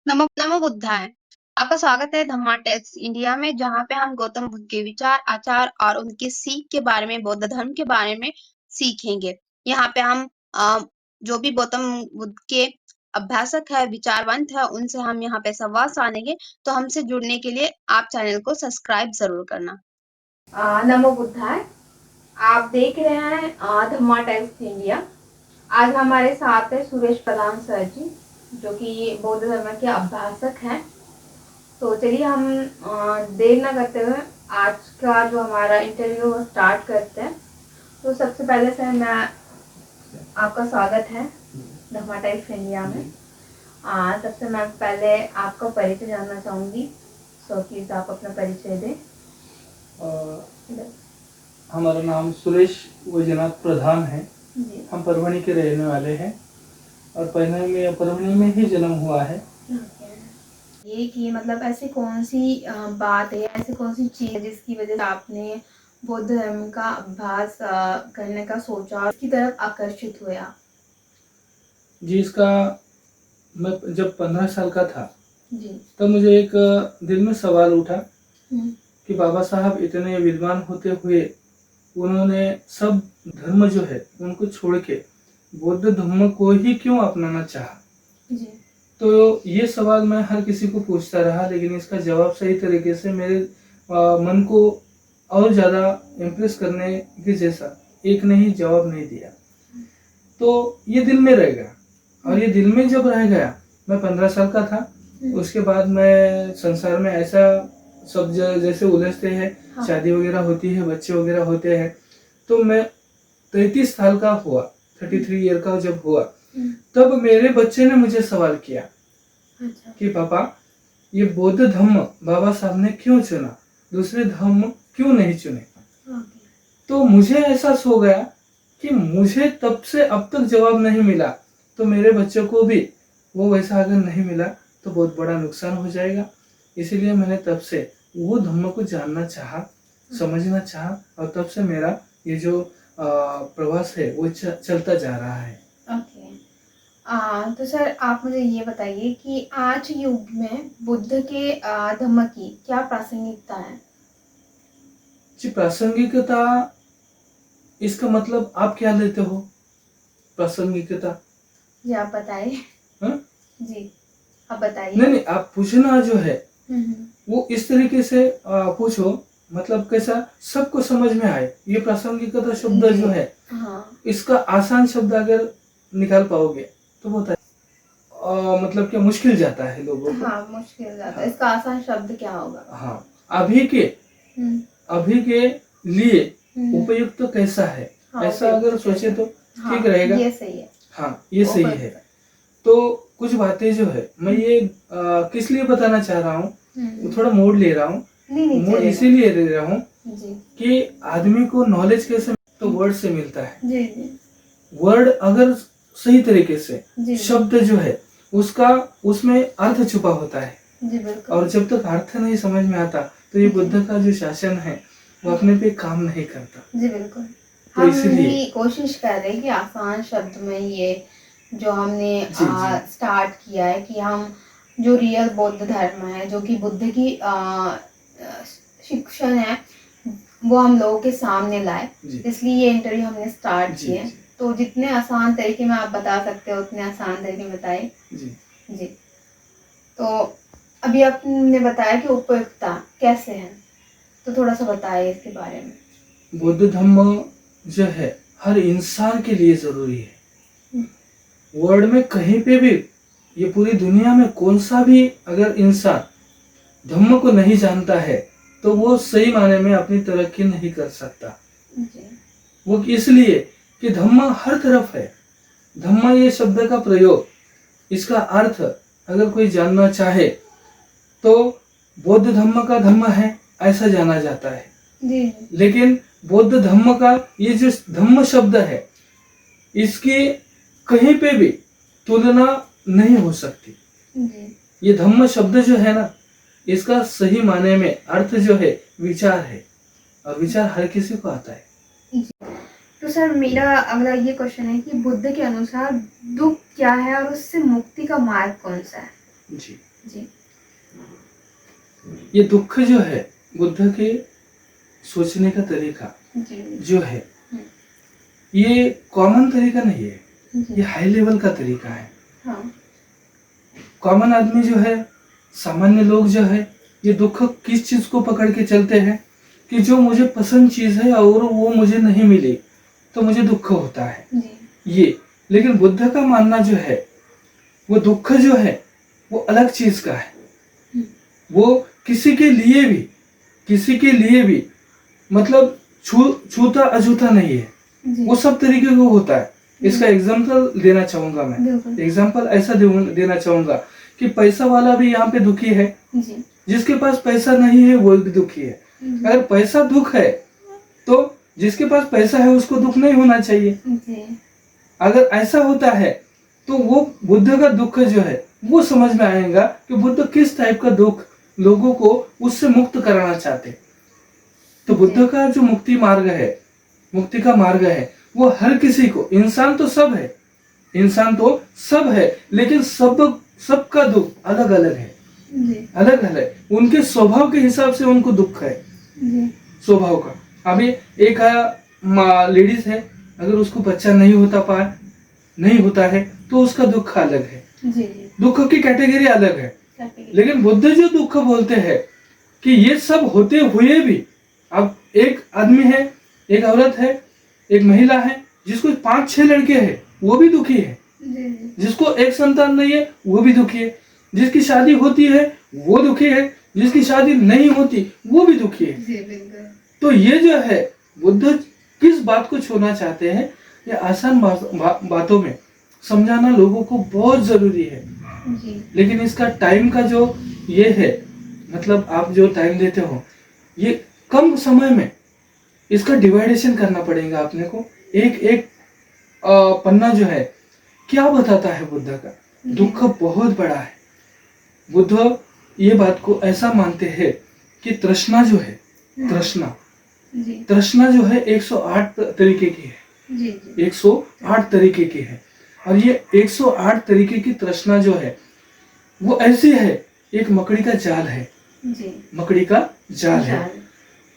नमो नमो बुद्धाय। आपका स्वागत है धम्मा टेक्स इंडिया में, जहाँ पे हम गौतम बुद्ध के विचार, आचार और उनकी सीख के बारे में, बौद्ध धर्म के बारे में सीखेंगे। यहाँ पे हम जो भी गौतम बुद्ध के अभ्यासक है, विचारवंत है, उनसे हम यहाँ पे संवाद साधेंगे। तो हमसे जुड़ने के लिए आप चैनल को सब्सक्राइब जरूर करना। नमो बुद्धाय। आप देख रहे हैं धम्मा टेक्स इंडिया। आज हमारे साथ है सुरेश प्रधान सर जी, जो कि बौद्ध धर्म के अभ्यासक हैं। तो चलिए हम देर न करते हुए आज का जो हमारा इंटरव्यू स्टार्ट करते हैं। तो सबसे पहले सर मैं आपका स्वागत है धम्मा टेक्स इंडिया में। सबसे मैं पहले आपका परिचय जानना चाहूँगी। सो प्लीज़ आप अपना परिचय दें। हमारा नाम सुरेश वैजनाथ प्रधान है। हम परभणी के रहने वाले हैं और परभणी में ही जन्म हुआ है। ये कि मतलब ऐसी कौन सी बात है, ऐसी कौन सी चीज़ है जिसकी वजह से आपने बौद्ध धर्म का अभ्यास करने का सोचा और इसकी तरफ आकर्षित हुए आप? जी, इसका मैं जब 15 साल का था जी। तब मुझे एक दिल में सवाल उठा हम्म। कि बाबा साहब इतने विद्वान होते हुए उन्होंने सब धर्म जो है उनको छोड़ के बौद्ध धर्म को ही क्यों अपनाना चाहा। जी। तो ये सवाल मैं हर किसी को पूछता रहा, लेकिन इसका जवाब सही तरीके से मेरे मन को और ज़्यादा इम्प्रेस करने के जैसा एक ने ही जवाब नहीं दिया। तो ये दिल में रह गया, और ये दिल में जब रह गया, मैं 15 साल का था। उसके बाद मैं संसार में ऐसा सब जैसे उलझते हैं, हाँ। शादी वगैरह होती है, बच्चे वगैरह होते हैं। तो मैं 33 साल का हुआ, 33 ईयर का जब हुआ, तब मेरे बच्चे ने मुझे सवाल किया कि पापा, ये बौद्ध धम्म बाबा साहब ने क्यों चुना, दूसरे धम्म क्यों नहीं चुने। तो मुझे एहसास हो गया कि मुझे तब से अब तक जवाब नहीं मिला, तो मेरे बच्चों को भी वो वैसा अगर नहीं मिला तो बहुत बड़ा नुकसान हो जाएगा। इसीलिए मैंने तब से वो धम्म को जानना चाहा, समझना चाहा, और तब से मेरा ये जो प्रवास है वो चलता जा रहा है। ओके। तो सर आप मुझे ये बताइए कि आज युग में बुद्ध के धम्म की क्या प्रासंगिकता है? जी, प्रासंगिकता, इसका मतलब आप क्या लेते हो प्रासंगिकता? जी आप बताइए। जी आप बताइए। नहीं, आप पूछना जो है वो इस तरीके से पूछो, मतलब कैसा सबको समझ में आए। ये प्रासंगिकता शब्द जो है, हाँ। इसका आसान शब्द अगर निकाल पाओगे तो बहुत मतलब क्या मुश्किल जाता है लोगों को। हाँ, मुश्किल जाता है। इसका आसान शब्द क्या होगा? हाँ, अभी के लिए उपयुक्त तो कैसा है, हाँ, ऐसा अगर सोचे तो हाँ, ठीक रहेगा। ये सही है। हाँ, ये सही है। तो कुछ बातें जो है मैं ये किस लिए बताना चाह रहा हूँ, थोड़ा मोड़ ले रहा हूँ। मोड़ इसीलिए ले रहा हूँ कि आदमी को नॉलेज कैसे, तो वर्ड से मिलता है। जी जी। वर्ड अगर सही तरीके से, शब्द जो है उसका उसमें अर्थ छुपा होता है। जी बिल्कुल। और जब तक अर्थ नहीं समझ में आता तो ये बुद्ध का जो शासन है वो अपने पे काम नहीं करता। जी बिल्कुल। तो हम इसलिए भी कोशिश कर रहे हैं कि आसान शब्द में ये जो हमने स्टार्ट किया है कि हम जो रियल बौद्ध धर्म है, जो कि बुद्ध की शिक्षण है, वो हम लोगों के सामने लाए। इसलिए ये इंटरव्यू हमने स्टार्ट किए। तो जितने आसान तरीके में आप बता सकते हो उतने आसान तरीके में बताइए। जी। तो अभी आपने बताया कि उपयुक्तता कैसे है, तो थोड़ा सा बताइए इसके बारे में। बौद्ध धर्म जो है हर इंसान के लिए जरूरी है। वर्ल्ड में कहीं पे भी, ये पूरी दुनिया में कौन सा भी अगर इंसान धम्म को नहीं जानता है तो वो सही माने में अपनी तरक्की नहीं कर सकता। वो इसलिए कि धम्म हर तरफ है। धम्म ये शब्द का प्रयोग, इसका अर्थ अगर कोई जानना चाहे तो बौद्ध धम्म का धम्म है ऐसा जाना जाता है। लेकिन बौद्ध धम्म का ये जो धम्म शब्द है, इसकी कहीं पे भी तुलना नहीं हो सकती। ये धम्म शब्द जो है ना, इसका सही माने में अर्थ जो है विचार है, और विचार हर किसी को आता है। तो सर मेरा अगला ये क्वेश्चन है कि बुद्ध के अनुसार दुख क्या है और उससे मुक्ति का मार्ग कौन सा है? जी, जी ये दुख जो है, बुद्ध के सोचने का तरीका जी जो है, ये कॉमन तरीका नहीं है, ये जी हाई लेवल का तरीका है। हाँ कॉमन आदमी जो है, सामान्य लोग जो है, ये दुख किस चीज को पकड़ के चलते हैं कि जो मुझे पसंद चीज है और वो मुझे नहीं मिली तो मुझे दुख होता है, जी ये। लेकिन बुद्ध का मानना जो है, वो दुख जो है वो अलग चीज का है। वो किसी के लिए भी मतलब छूता अछूता नहीं है, जी वो सब तरीके का होता है। इसका एग्जाम्पल देना चाहूंगा मैं। बिल्कुल एग्जाम्पल ऐसा देना चाहूंगा कि पैसा वाला भी यहाँ पे दुखी है, जी जिसके पास पैसा नहीं है वो भी दुखी है। अगर पैसा दुख है तो जिसके पास पैसा है उसको दुख नहीं होना चाहिए। जी अगर ऐसा होता है तो वो बुद्ध का दुख जो है वो समझ में आएगा कि बुद्ध किस टाइप का दुख लोगों को उससे मुक्त कराना चाहते। तो बुद्ध का जो मुक्ति का मार्ग है वो हर किसी को, इंसान तो सब है, लेकिन सबका दुख अलग अलग है, जी अलग अलग उनके स्वभाव के हिसाब से उनको दुख है, जी स्वभाव का। अभी एक लेडीज है, अगर उसको बच्चा नहीं होता है तो उसका दुख अलग है, जी दुख की कैटेगरी अलग है। लेकिन बुद्ध जो दुख बोलते हैं कि ये सब होते हुए भी, अब एक आदमी है, एक औरत है, एक महिला है जिसको 5-6 लड़के हैं वो भी दुखी है, जी जिसको एक संतान नहीं है वो भी दुखी है, जिसकी शादी होती है वो दुखी है, जिसकी शादी नहीं होती वो भी दुखी है। जी बिल्कुल तो ये जो है बुद्ध किस बात को छोड़ना चाहते हैं, ये आसान बातों में समझाना लोगों को बहुत जरूरी है। जी लेकिन इसका टाइम का जो ये है, मतलब आप जो टाइम देते हो, ये कम समय में इसका डिवाइडेशन करना पड़ेगा अपने को। एक एक पन्ना जो है क्या बताता है बुद्ध का, दुख बहुत बड़ा है। बुद्ध ये बात को ऐसा मानते हैं कि तृष्णा जो है, जी तृष्णा जो है 108 तरीके की है, जी जी 108 तरीके की है। और ये 108 तरीके की तृष्णा जो है वो ऐसी है, एक मकड़ी का जाल है, जी मकड़ी का जाल है।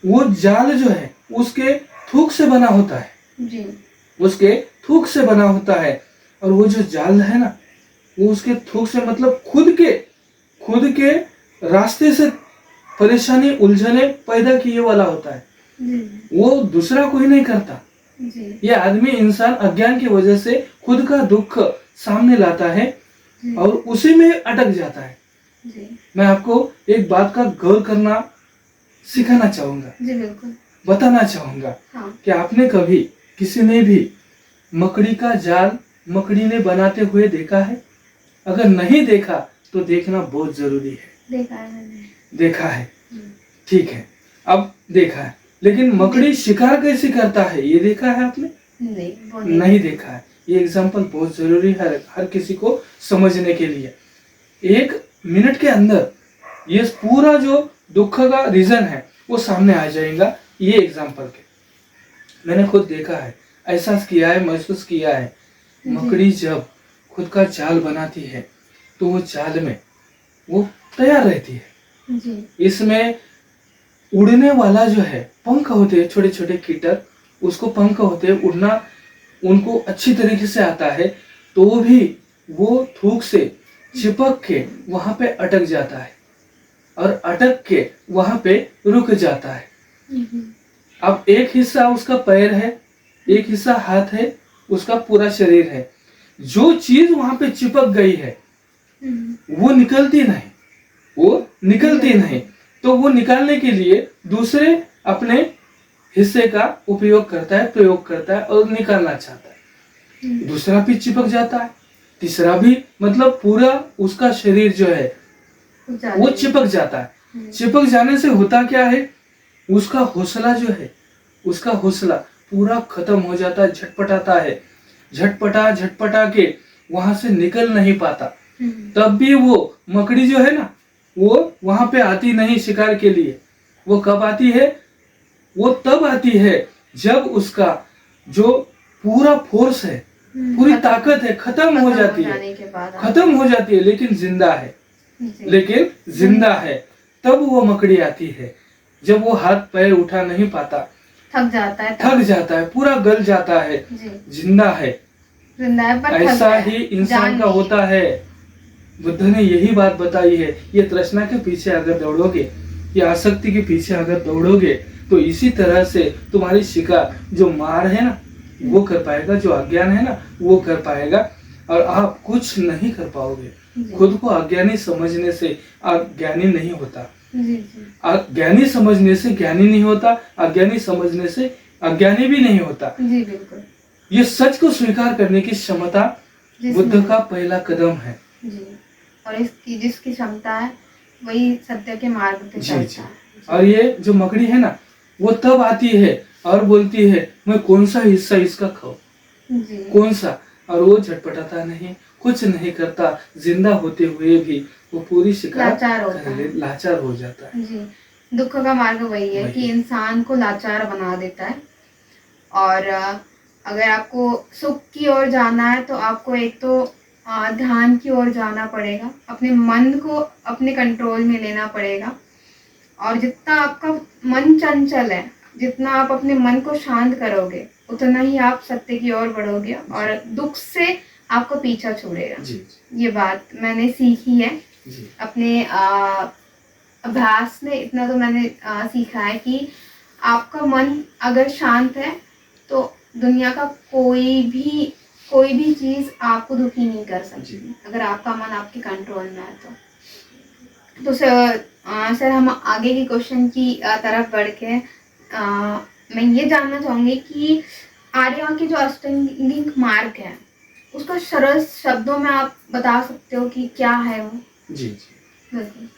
वो जाल जो है उसके थूक से बना होता है, जी उसके थूक से बना होता है। और वो जो जाल है ना, वो उसके थूक से मतलब खुद के रास्ते से परेशानी उलझने पैदा किए वाला होता है, जी वो दूसरा कोई नहीं करता। जी ये आदमी इंसान अज्ञान की वजह से खुद का दुख सामने लाता है और उसी में अटक जाता है। जी मैं आपको एक बात का गौर करना सिखाना चाहूंगा, जी बिल्कुल बताना चाहूंगा हाँ कि आपने कभी किसी ने भी मकड़ी का जाल मकड़ी ने बनाते हुए देखा है? अगर नहीं देखा तो देखना बहुत जरूरी है। देखा है मैंने देखा है, ठीक है, अब देखा है, लेकिन मकड़ी शिकार कैसे करता है ये देखा है आपने? नहीं वो नहीं देखा है। ये एग्जाम्पल बहुत जरूरी है हर किसी को समझने के लिए। 1 मिनट के अंदर ये पूरा जो दुख का रीजन है वो सामने आ जाएगा ये एग्जाम्पल के। मैंने खुद देखा है, एहसास किया है, महसूस किया है। मकड़ी जब खुद का जाल बनाती है तो वो जाल में वो तैयार रहती है। जी इसमें उड़ने वाला जो है पंख होते हैं, छोटे छोटे कीटक, उसको पंख होते हैं, उड़ना उनको अच्छी तरीके से आता है, तो भी वो थूक से चिपक के वहां पे अटक जाता है और अटक के वहां पे रुक जाता है। अब एक हिस्सा उसका पैर है, एक हिस्सा हाथ है, उसका पूरा शरीर है। जो चीज वहां पे चिपक गई है वो निकलती नहीं, तो वो निकालने के लिए दूसरे अपने हिस्से का उपयोग करता है, प्रयोग करता है और निकालना चाहता है। दूसरा भी चिपक जाता है, तीसरा भी, मतलब पूरा उसका शरीर जो है वो चिपक जाता है। चिपक जाने से होता क्या है, उसका हौसला जो है, उसका हौसला पूरा खत्म हो जाता है, झटपटाता है, झटपटा के वहां से निकल नहीं पाता। तब भी वो मकड़ी जो है ना, वो वहां पे आती नहीं शिकार के लिए। वो कब आती है? वो तब आती है जब उसका जो पूरा फोर्स है, पूरी ताकत है, खत्म हो जाती है, लेकिन जिंदा है। जी। लेकिन जिंदा है। तब वो मकड़ी आती है जब वो हाथ पैर उठा नहीं पाता, थक जाता है थक जाता है, पूरा गल जाता है, जी। जिंदा है। जिंदा है पर थक ऐसा गया ही है, इंसान जान का नहीं है। होता है। बुद्ध ने यही बात बताई है। ये तृष्णा के पीछे अगर दौड़ोगे, ये आसक्ति के पीछे अगर दौड़ोगे, तो इसी तरह से तुम्हारी शिकार जो मार है ना वो कर पाएगा, जो अज्ञान है ना वो कर पाएगा, और आप कुछ नहीं कर पाओगे। जी। खुद को अज्ञानी समझने से अज्ञानी नहीं होता, जी जी ज्ञानी समझने से ज्ञानी नहीं होता, अज्ञानी समझने से अज्ञानी भी नहीं होता। जी बिल्कुल। ये सच को स्वीकार करने की क्षमता जिसमें- बुद्ध का पहला कदम है। जी, और इसकी जिसकी क्षमता है वही सत्य के मार्ग पे जी चलता जी। है। और ये जो मकड़ी है ना वो तब आती है और बोलती है मैं कौन सा हिस्सा इसका खाऊं, जी कौन सा, और वो झटपटाता नहीं, कुछ नहीं करता, जिंदा होते हुए भी वो पूरी शिकार लाचार होता कर ले, है। लाचार हो जाता है। जी, दुख का मार्ग वही है वही। कि इंसान को लाचार बना देता है। और अगर आपको सुख की ओर जाना है तो आपको एक तो ध्यान की ओर जाना पड़ेगा, अपने मन को अपने कंट्रोल में लेना पड़ेगा। और जितना आपका मन चंचल है, जितना आप अपने मन को शांत करोगे, उतना ही आप सत्य की ओर बढ़ोगे और दुख से आपको पीछा छोड़ेगा। जी ये बात मैंने सीखी है जी अपने अभ्यास में। इतना तो मैंने सीखा है कि आपका मन अगर शांत है तो दुनिया का कोई भी चीज आपको दुखी नहीं कर सकती, अगर आपका मन आपके कंट्रोल में है तो सर हम आगे के क्वेश्चन की तरफ बढ़ के मैं ये जानना चाहूंगी कि आर्यों के जो अष्टांगिक मार्ग है उसको सरल शब्दों में आप बता सकते हो कि क्या है वो? जी जी। बिल्कुल।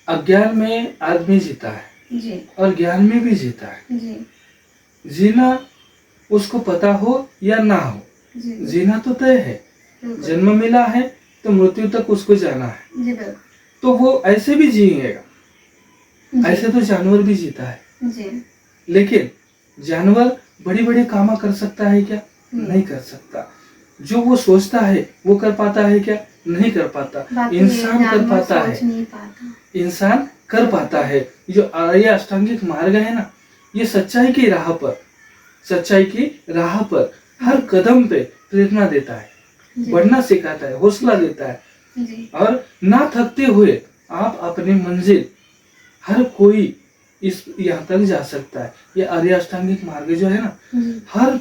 अज्ञान में आदमी जीता है जी और ज्ञान में भी जीता है। जी जीना उसको पता हो या ना हो, जी जीना तो तय है। बिल्कुल। जन्म मिला है तो मृत्यु तक उसको जाना है, जी बिल्कुल। तो वो ऐसे भी जिएगा। जी ऐसे तो जानवर भी जीता है, जी लेकिन जानवर बड़ी बड़ी कामा कर सकता है क्या? नहीं कर सकता। जो वो सोचता है वो कर पाता है क्या? नहीं कर पाता। बाकी इंसान कर जानवर पाता सोच है, नहीं पाता। इंसान कर पाता है। जो आर्य अष्टांगिक मार्ग है ना, ये सच्चाई की राह पर, सच्चाई की राह पर हर कदम पे प्रेरणा देता है, जी बढ़ना सिखाता है, हौसला देता है, जी और ना थकते हुए आप अपनी मंजिल, हर कोई इस यहाँ तक जा सकता है। ये आर्य अष्टांगिक मार्ग जो है ना, जी हर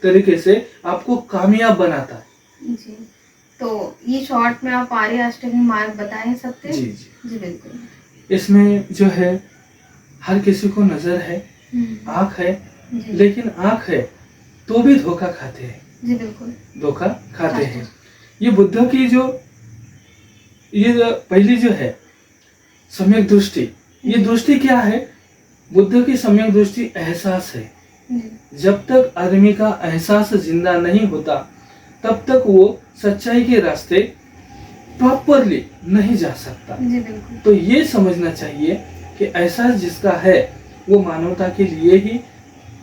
तरीके से आपको कामयाब बनाता है। जी। तो ये शॉर्ट में आप आर्य अष्टांगिक मार्ग बताएं सकते जी हैं? जी। जी बिल्कुल। इसमें जो है हर किसी को नजर है, आंख है, जी लेकिन आंख है तो भी धोखा खाते हैं, जी बिल्कुल। धोखा खाते हैं। ये बुद्ध की जो पहली जो है सम्यक दृष्टि, ये दृष्टि क्या है? बुद्ध की सम्यक दृष्टि एहसास है। जी जब तक आदमी का एहसास जिंदा नहीं होता तब तक वो सच्चाई के रास्ते प्रॉपरली नहीं जा सकता। जी बिल्कुल। तो ये समझना चाहिए कि एहसास जिसका है वो मानवता के लिए ही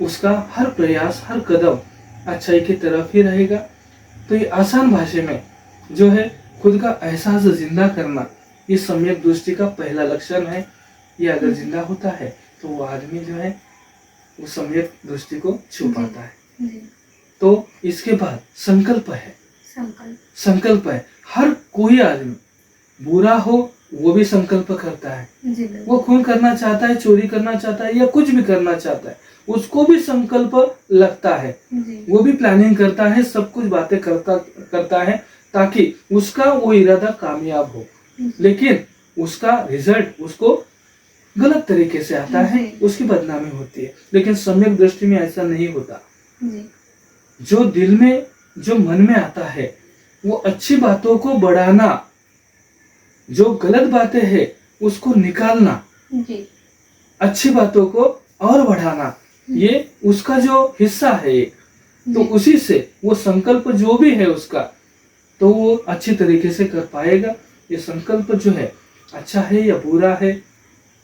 उसका हर प्रयास, हर कदम अच्छाई की तरफ ही रहेगा। तो ये आसान भाषा में जो है खुद का एहसास जिंदा करना, ये सम्यक दृष्टि का पहला लक्षण है। ये अगर जिंदा होता है तो वो आदमी जो है वो सम्यक दृष्टि को छू पाता है। जी तो इसके बाद संकल्प है, संकल्प। संकल्प है। हर कोई आदमी, बुरा हो वो भी संकल्प करता है। जी बिल्कुल। वो खून करना चाहता है, चोरी करना चाहता है या कुछ भी करना चाहता है, उसको भी संकल्प लगता है। जी वो भी प्लानिंग करता है, सब कुछ बातें करता है ताकि उसका वो इरादा कामयाब हो। लेकिन उसका रिजल्ट उसको गलत तरीके से आता है, उसकी बदनामी होती है। लेकिन सम्यक दृष्टि में ऐसा नहीं होता। जी जो दिल में, जो मन में आता है वो अच्छी बातों को बढ़ाना, जो गलत बातें हैं उसको निकालना, जी अच्छी बातों को और बढ़ाना, ये उसका जो हिस्सा है एक। तो जी उसी से वो संकल्प जो भी है उसका, तो वो अच्छी तरीके से कर पाएगा। ये संकल्प जो है अच्छा है या बुरा है,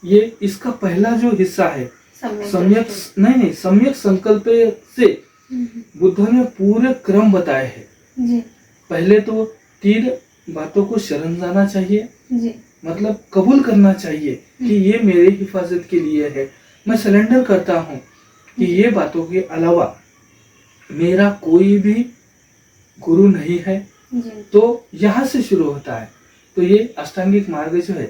ये इसका पहला जो हिस्सा है सम्यक नहीं, सम्यक संकल्प से बुद्ध ने पूरे क्रम बताए हैं। जी पहले तो 3 बातों को शरण जाना चाहिए, जी मतलब कबूल करना चाहिए कि ये मेरे हिफाजत के लिए है। मैं सरेंडर करता हूँ कि ये बातों के अलावा मेरा कोई भी गुरु नहीं है। जी तो यहाँ से शुरू होता है। तो ये अष्टांगिक मार्ग जो है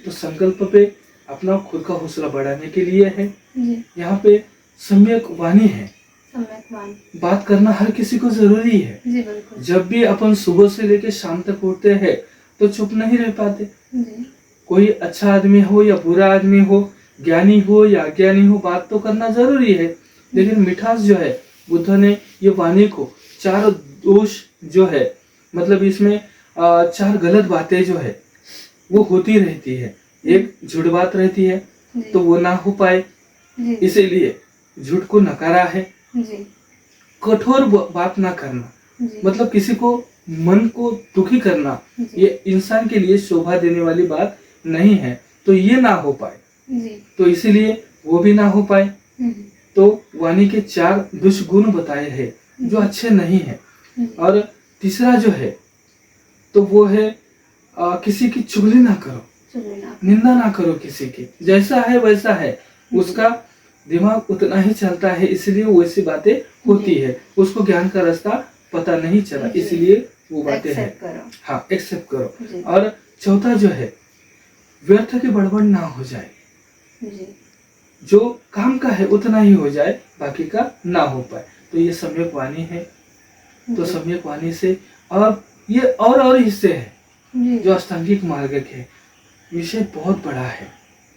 तो संकल्प पे अपना खुद का हौसला बढ़ाने के लिए है। जी यहाँ पे सम्यक वाणी है, सम्यक वाणी। बात करना हर किसी को जरूरी है। जी बिल्कुल। जब भी अपन सुबह से लेकर शाम तक उठते हैं तो चुप नहीं रह पाते। जी कोई अच्छा आदमी हो या बुरा आदमी हो, ज्ञानी हो या अज्ञानी हो, बात तो करना जरूरी है। लेकिन मिठास जो है, बुद्ध ने ये वाणी को 4 दोष जो है, मतलब इसमें 4 गलत बातें जो है वो होती रहती है। एक झूठ बात रहती है तो वो ना हो पाए, जी इसीलिए झूठ को नकारा है। जी कठोर बात ना करना, जी मतलब किसी को मन को दुखी करना, जी ये इंसान के लिए शोभा देने वाली बात नहीं है। तो ये ना हो पाए, जी तो इसीलिए वो भी ना हो पाए। हम्म, तो वाणी के 4 दुष्गुण बताए हैं जो अच्छे नहीं है। और तीसरा जो है तो वो है किसी की चुगली ना करो, चुगली निंदा ना करो किसी की। जैसा है वैसा है, उसका दिमाग उतना ही चलता है, इसलिए वैसी बातें होती है। उसको ज्ञान का रास्ता पता नहीं चला, जी। इसलिए वो बातें हैं। एक्सेप्ट करो। हाँ, एक्सेप्ट करो। जी और चौथा जो है, व्यर्थ की बड़बड़ ना हो जाए। जी जो काम का है उतना ही हो जाए, बाकी का ना हो पाए। तो ये सम्यक वाणी है। तो जी, सम्यक वाणी से अब ये और हिस्से हैं जी जो अष्टांगिक मार्ग के। विषय बहुत बड़ा है,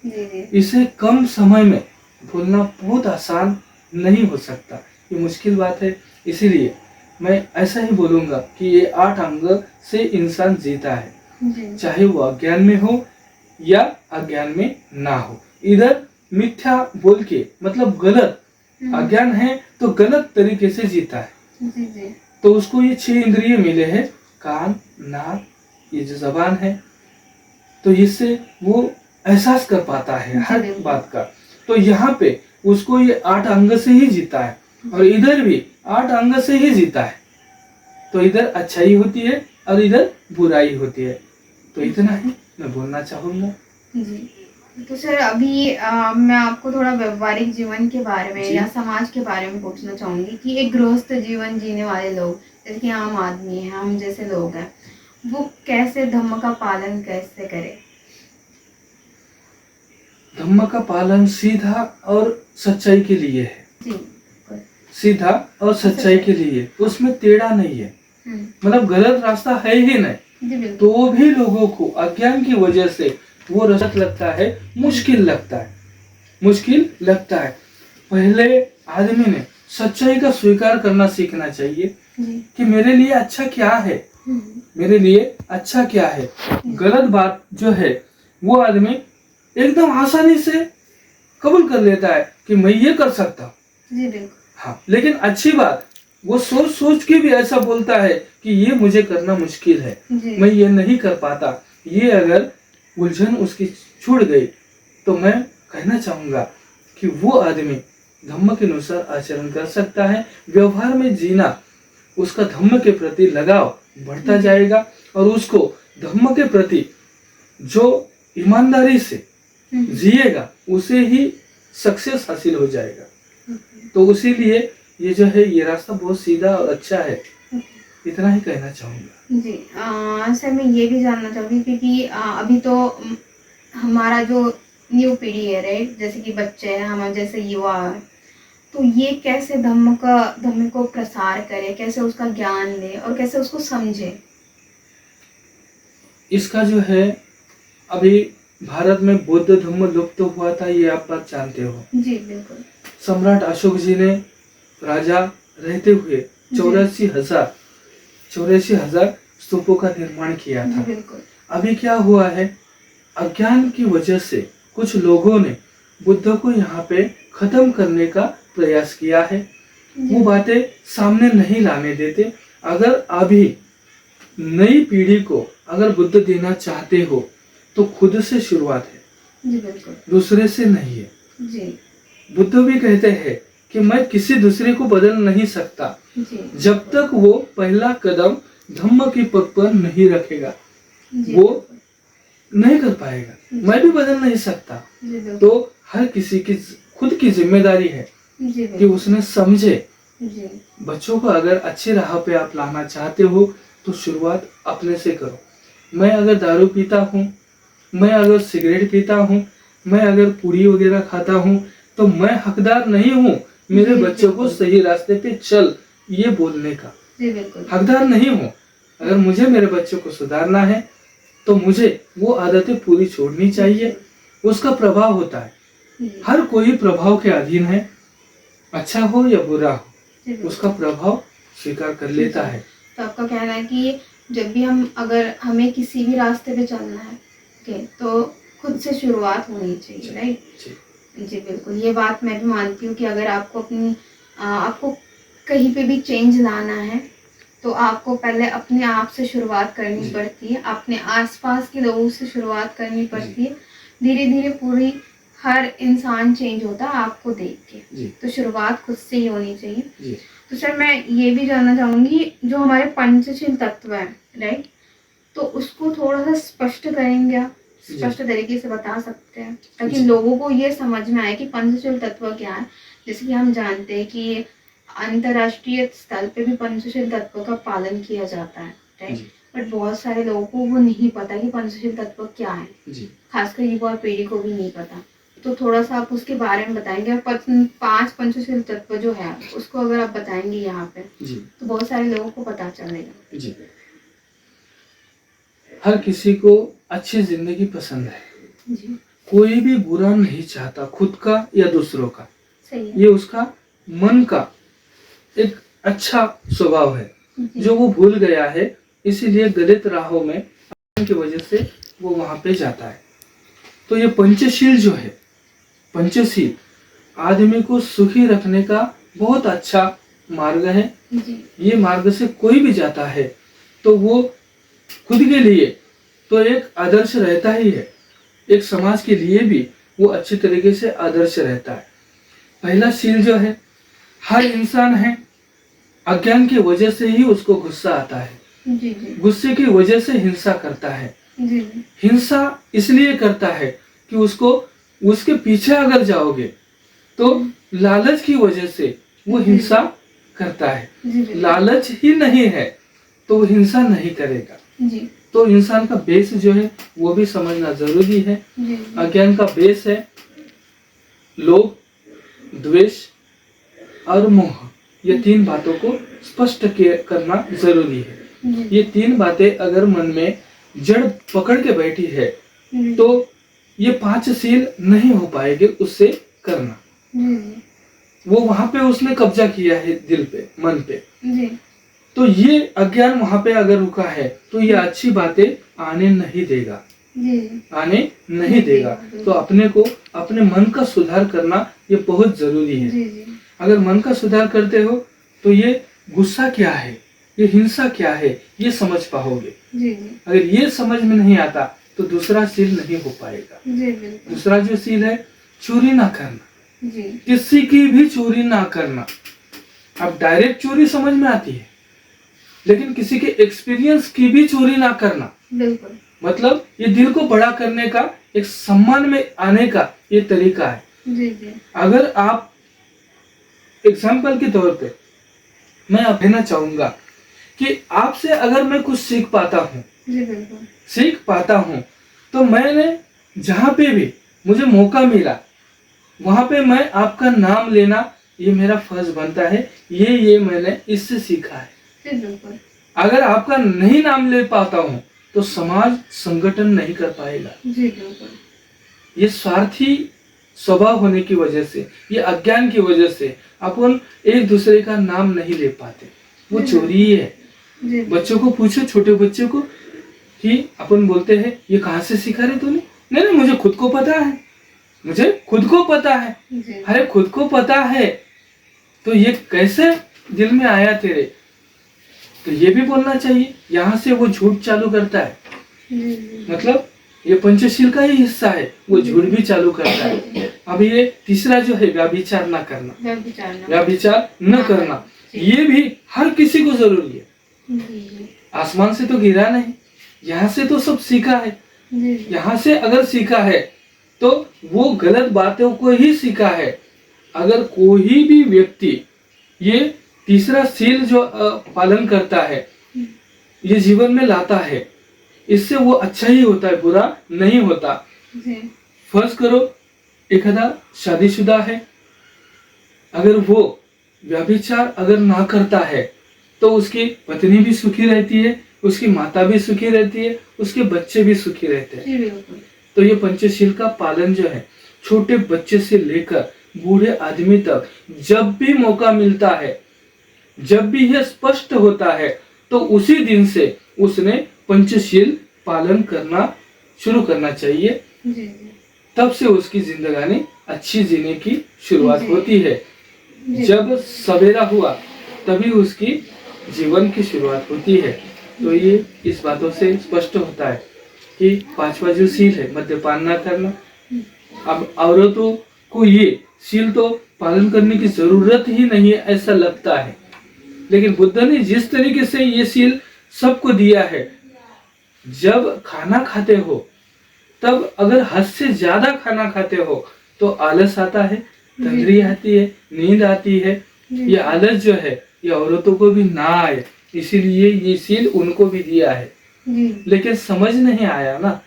जी जी इसे कम समय में बोलना बहुत आसान नहीं हो सकता, ये मुश्किल बात है। इसीलिए मैं ऐसा ही बोलूंगा कि ये 8 अंग से इंसान जीता है, जी चाहे वो अज्ञान में हो या अज्ञान में ना हो। इधर मिथ्या बोल के, मतलब गलत, अज्ञान है तो गलत तरीके से जीता है। जी जी तो उसको ये 6 इंद्रिय मिले हैं, कान, नाक, ये जो जबान है, तो इससे वो एहसास कर पाता है हर बिल्कुल। बात का। तो यहाँ पे उसको ये 8 अंग से ही जीता है, और इधर भी 8 अंग से ही जीता है। तो इधर अच्छाई होती है और इधर बुराई होती है। तो इतना ही मैं बोलना चाहूंगा। जी। तो सर अभी मैं आपको थोड़ा व्यवहारिक जीवन के बारे में जी। या समाज के बारे में पूछना चाहूंगी कि एक गृहस्थ जीवन जीने वाले लोग, जैसे कि आम आदमी है, हम जैसे लोग हैं, वो कैसे धम्म का पालन कैसे करें? धम्म का पालन सीधा और सच्चाई के लिए है, जी सीधा और सच्चाई के लिए, उसमें टेढ़ा नहीं है। मतलब गलत रास्ता है ही नहीं। जी बिल्कुल। तो भी लोगों को अज्ञान की वजह से वो रास्ता लगता है, मुश्किल लगता है, मुश्किल लगता है। पहले आदमी ने सच्चाई का स्वीकार करना सीखना चाहिए जी कि मेरे लिए अच्छा क्या है, मेरे लिए अच्छा क्या है। गलत बात जो है वो आदमी एकदम आसानी से कबूल कर लेता है कि मैं ये कर सकता हूँ। जी बिल्कुल। हाँ, लेकिन अच्छी बात वो सोच सोच के भी ऐसा बोलता है कि ये मुझे करना मुश्किल है, जी मैं ये नहीं कर पाता। ये अगर उलझन उसकी छूट गई तो मैं कहना चाहूंगा कि वो आदमी धम्म के अनुसार आचरण कर सकता है। व्यवहार में जीना, उसका धम्म के प्रति लगाव बढ़ता जाएगा, और उसको धम्म के प्रति जो ईमानदारी से जिएगा उसे ही सक्सेस हासिल हो जाएगा। तो उसीलिए ये जो है ये रास्ता बहुत सीधा और अच्छा है, इतना ही कहना चाहूंगा। जी सर मैं ये भी जानना चाहूँगी क्योंकि अभी तो हमारा जो न्यू पीढ़ी है, राइट, जैसे कि बच्चे हैं, हमारे जैसे युवा हैं, तो ये कैसे धम्म को प्रसार करे, कैसे उसका ज्ञान ले और कैसे उसको समझे? इसका जो है, अभी भारत में बौद्ध धर्म लुप्त हुआ था, ये आप बात जानते हो। जी बिल्कुल। सम्राट अशोक जी ने राजा रहते हुए 84,000 स्तूपों का निर्माण किया जी था। बिल्कुल। अभी क्या हुआ है, अज्ञान की वजह से कुछ लोगों ने बुद्ध को यहाँ पे खत्म करने का प्रयास किया है। वो बातें सामने नहीं लाने देते। अगर अभी नई पीढ़ी को अगर बुद्ध देना चाहते हो तो खुद से शुरुआत है, जी बिल्कुल। दूसरे से नहीं है। जी बुद्ध भी कहते हैं कि मैं किसी दूसरे को बदल नहीं सकता जी जब तक वो पहला कदम धम्म की पद पर नहीं रखेगा जी, वो नहीं कर पाएगा। मैं भी बदल नहीं सकता। जी, बिल्कुल। तो हर किसी की खुद की जिम्मेदारी है जी, कि बिल्कुल। उसने समझे। जी, बच्चों को अगर अच्छी राह पे आप लाना चाहते हो तो शुरुआत अपने से करो। मैं अगर दारू पीता हूँ, मैं अगर सिगरेट पीता हूँ, मैं अगर पूड़ी वगैरह खाता हूँ, तो मैं हकदार नहीं हूँ मेरे जी, बच्चों को बिल्कुल। सही रास्ते पे चल ये बोलने का। जी, बिल्कुल। हकदार नहीं हूँ। अगर मुझे मेरे बच्चों को सुधारना है तो मुझे वो आदतें पूरी छोड़नी चाहिए। उसका प्रभाव होता है, जी, हर कोई प्रभाव के अधीन है, अच्छा हो या बुरा हो, जी, बिल्कुल। उसका प्रभाव स्वीकार कर लेता है। तो आपका कहना है कि जब भी हम अगर हमें किसी भी रास्ते पे चलना है, ओके, तो खुद से शुरुआत होनी चाहिए, राइट? जी, जी, बिल्कुल। ये बात मैं भी मानती हूँ कि अगर आपको आपको कहीं पे भी चेंज लाना है, तो आपको पहले अपने आप से शुरुआत करनी जी। पड़ती है, अपने आसपास के लोगों से शुरुआत करनी पड़ती जी। है। धीरे-धीरे पूरी हर इंसान चेंज होता है आपको देख के। जी। तो शुरुआत खुद से ही होनी चाहिए। जी। तो सर मैं ये भी जानना चाहूँगी, जो हमारे पंचशील तत्व हैं, राइट? तो उसको थोड़ा-सा स्पष्ट करेंगे आप? जी। स्पष्ट तरीके से बता सकते हैं, ताकि जी। लोगों को ये समझ में आए कि पंचशील तत्व क्या है? जैसे कि हम जानते हैं कि अंतर्राष्ट्रीय स्तर पे भी पंचशील तत्व का पालन किया जाता है, राइट? जी। बट बहुत सारे लोगों को वो नहीं पता कि पंचशील तत्व क्या है। जी। खासकर युवा पीढ़ी को भी नहीं पता। तो थोड़ा-सा आप उसके बारे में बताएँगे? और 5 पंचशील तत्व जो है, उसको अगर आप बताएँगे यहाँ पे, जी। तो बहुत सारे लोगों को पता चलेगा। जी। हर किसी को अच्छी जिंदगी पसंद है। जी, कोई भी बुरा नहीं चाहता, खुद का या दूसरों का। सही है। ये उसका मन का एक अच्छा स्वभाव है जी, जो वो भूल गया है, इसीलिए गलत राहों में की वजह से वो वहां पे जाता है। तो ये पंचशील जो है, पंचशील आदमी को सुखी रखने का बहुत अच्छा मार्ग है। जी, ये मार्ग से कोई भी जाता है तो वो खुद के लिए तो एक आदर्श रहता ही है, एक समाज के लिए भी वो अच्छी तरीके से आदर्श रहता है। पहला शील जो है, हर इंसान है, अज्ञान की वजह से ही उसको गुस्सा आता है, जी, जी, गुस्से की वजह से हिंसा करता है। जी, हिंसा इसलिए करता है कि उसको उसके पीछे अगर जाओगे तो लालच की वजह से वो हिंसा करता है। जी, लालच ही नहीं है तो वो हिंसा नहीं करेगा। जी, तो इंसान का बेस जो है वो भी समझना जरूरी है। जी, अज्ञान का बेस है लोभ, द्वेष और मोह। ये तीन बातों को स्पष्ट करना जरूरी है। जी, ये तीन बातें अगर मन में जड़ पकड़ के बैठी है तो ये पंचशील नहीं हो पाएंगे उससे करना। जी, वो वहां पे उसने कब्जा किया है दिल पे, मन पे। जी, तो ये अज्ञान वहां पे अगर रुका है तो ये अच्छी बातें आने नहीं देगा, जी, आने नहीं देगा। तो अपने को अपने मन का सुधार करना ये बहुत जरूरी है। जी, जी, अगर मन का सुधार करते हो तो ये गुस्सा क्या है, ये हिंसा क्या है, ये समझ पाओगे। जी, अगर ये समझ में नहीं आता तो दूसरा सील नहीं हो पाएगा। जी, बिल्कुल, दूसरा जो सील है, चोरी ना करना, जी, किसी की भी चोरी ना करना। अब डायरेक्ट चोरी समझ में आती है, लेकिन किसी के एक्सपीरियंस की भी चोरी ना करना, बिल्कुल, मतलब ये दिल को बड़ा करने का, एक सम्मान में आने का ये तरीका है। जी, जी, अगर आप एग्जाम्पल के तौर पे मैं आप कहना चाहूंगा कि आपसे अगर मैं कुछ सीख पाता हूँ, जी, बिल्कुल, सीख पाता हूँ, तो मैंने जहां पे भी मुझे मौका मिला वहां पे मैं आपका नाम लेना ये मेरा फर्ज बनता है। ये मैंने इससे सीखा है। जी, बिल्कुल, अगर आपका नहीं नाम ले पाता हूँ तो समाज संगठन नहीं कर पाएगा। जी, बिल्कुल, ये स्वार्थी स्वभाव होने की वजह से, ये अज्ञान की वजह से अपन एक दूसरे का नाम नहीं ले पाते, वो चोरी है। जी, बच्चों को पूछो, छोटे बच्चों को, कि अपन बोलते हैं ये कहाँ से सीखा रे तूने? नहीं नहीं, मुझे खुद को पता है, मुझे खुद को पता है। जी, अरे खुद को पता है तो ये कैसे दिल में आया तेरे? तो ये भी बोलना चाहिए। यहाँ से वो झूठ चालू करता है, जी, जी, मतलब ये पंचशील का ही हिस्सा है, वो झूठ भी चालू करता है। अब ये तीसरा जो है, व्याभिचार ना करना, व्यभिचार ना, व्याभिचार न करना, जी। ये भी हर किसी को जरूरी है। जी, जी, आसमान से तो गिरा नहीं, यहाँ से तो सब सीखा है। जी यहाँ से अगर सीखा है तो वो गलत बातों को ही सीखा है। अगर कोई भी व्यक्ति ये तीसरा सील जो पालन करता है, ये जीवन में लाता है, इससे वो अच्छा ही होता है, बुरा नहीं होता। जी फर्ज करो एखादा शादीशुदा है, अगर वो व्यभिचार अगर ना करता है तो उसकी पत्नी भी सुखी रहती है, उसकी माता भी सुखी रहती है, उसके बच्चे भी सुखी रहते हैं। जी बिल्कुल। तो ये पंचशील का पालन जो है, छोटे बच्चे से लेकर बूढ़े आदमी तक जब भी मौका मिलता है, जब भी यह स्पष्ट होता है, तो उसी दिन से उसने पंचशील पालन करना शुरू करना चाहिए। जी जी तब से उसकी जिंदगानी अच्छी जीने की शुरुआत जी। होती है। जी। जब सवेरा हुआ तभी उसकी जीवन की शुरुआत होती है। तो ये इस बातों से स्पष्ट होता है कि पांचवा जो सील है, मद्यपान ना करना। अब औरतों को ये सील तो पालन करने की जरूरत ही नहीं है ऐसा लगता है, लेकिन बुद्ध ने जिस तरीके से ये सील सबको दिया है, जब खाना खाते हो तब अगर हद से ज्यादा खाना खाते हो तो आलस आता है, तंद्री आती है, नींद आती है। ये आलस जो है ये औरतों को भी ना आए, इसीलिए ये सील उनको भी दिया है। जी लेकिन समझ नहीं आया ना,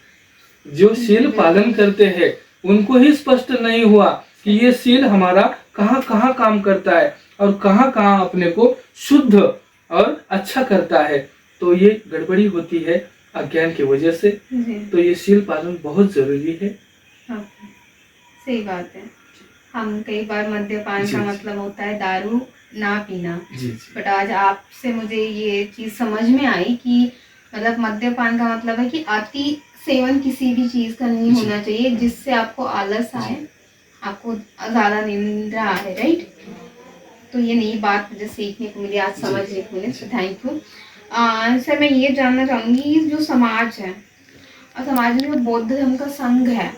जो सील पालन करते हैं उनको ही स्पष्ट नहीं हुआ कि ये सील हमारा कहाँ कहाँ काम करता है और कहाँ कहाँ अपने को शुद्ध और अच्छा करता है। तो ये गड़बड़ी होती है अज्ञान की वजह से। जी तो ये सील पालन बहुत जरूरी है। हाँ, सही बात है। हम कई बार मद्यपान जी, का जी। मतलब होता है दारू ना पीना, जी जी बट आज आपसे मुझे ये चीज समझ में आई कि मतलब मद्यपान का मतलब है कि अति सेवन किसी भी चीज का नहीं जी। होना चाहिए जिससे आपको आलस आए, आपको ज्यादा निंद्रा आए, राइट। तो ये नई बात मुझे सीखने को मिली, आज समझने को मिली, तो थैंक यू। सर मैं ये जानना चाहूंगी, जो समाज है और समाज में जो बौद्ध धर्म का संघ है,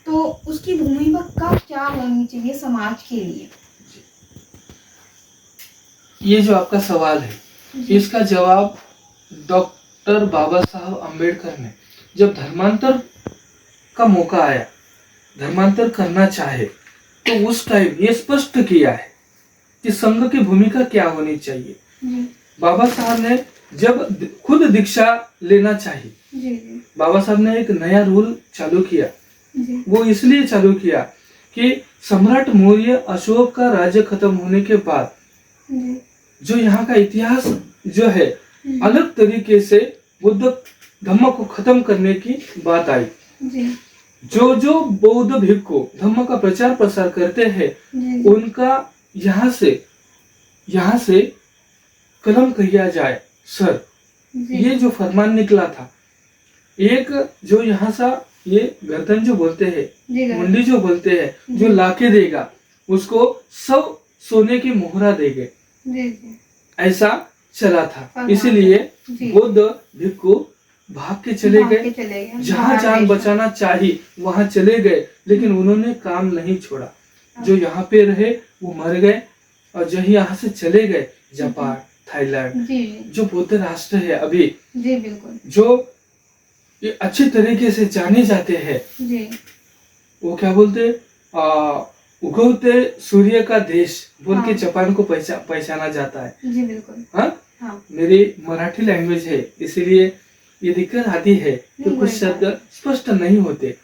तो उसकी भूमिका क्या होनी चाहिए समाज के लिए? ये जो आपका सवाल है, इसका जवाब डॉक्टर बाबा साहब अम्बेडकर ने जब धर्मांतर का मौका आया, धर्मांतर करना चाहे, तो उस टाइम ये स्पष्ट किया है कि संघ की भूमिका क्या होनी चाहिए। जी बाबा साहब ने जब खुद दीक्षा लेना चाहिए, जी जी बाबा साहब ने एक नया रूल चालू किया। जी वो इसलिए चालू किया कि सम्राट मौर्य अशोक का राज्य खत्म होने के बाद जी जो यहाँ का इतिहास जो है अलग तरीके से बुद्ध धम्म को खत्म करने की बात आई। जी जो जो बौद्ध भिक्खु धम्म का प्रचार प्रसार करते हैं, जी उनका यहाँ से कलम किया जाए। सर, जी ये जो फरमान निकला था, एक जो यहाँ सा ये गर्दन जो बोलते हैं, जी मुंडी जो बोलते हैं, जो लाके देगा उसको सब सोने की मोहरा देंगे, जी जी ऐसा चला था। फरमान। इसीलिए जी। बुद्ध भिक्खु भाग के चले भाग के गए, चले गए जहाँ बाहर जान देश में। बचाना चाहिए वहां चले गए, लेकिन उन्होंने काम नहीं छोड़ा। जो यहाँ पे रहे वो मर गए, और जो यहाँ से चले गए जापान, थाईलैंड, जी जी जो बौद्ध राष्ट्र है अभी, जी बिल्कुल जो ये अच्छे तरीके से जाने जाते हैं, जी वो क्या बोलते उगवते सूर्य का देश बोल के हाँ। जापान को पहचाना जाता है। जी बिल्कुल हाँ, हाँ मेरी मराठी लैंग्वेज है, इसीलिए ये दिक्कत आती है कि नहीं, कुछ कोई शब्द बात स्पष्ट नहीं होते।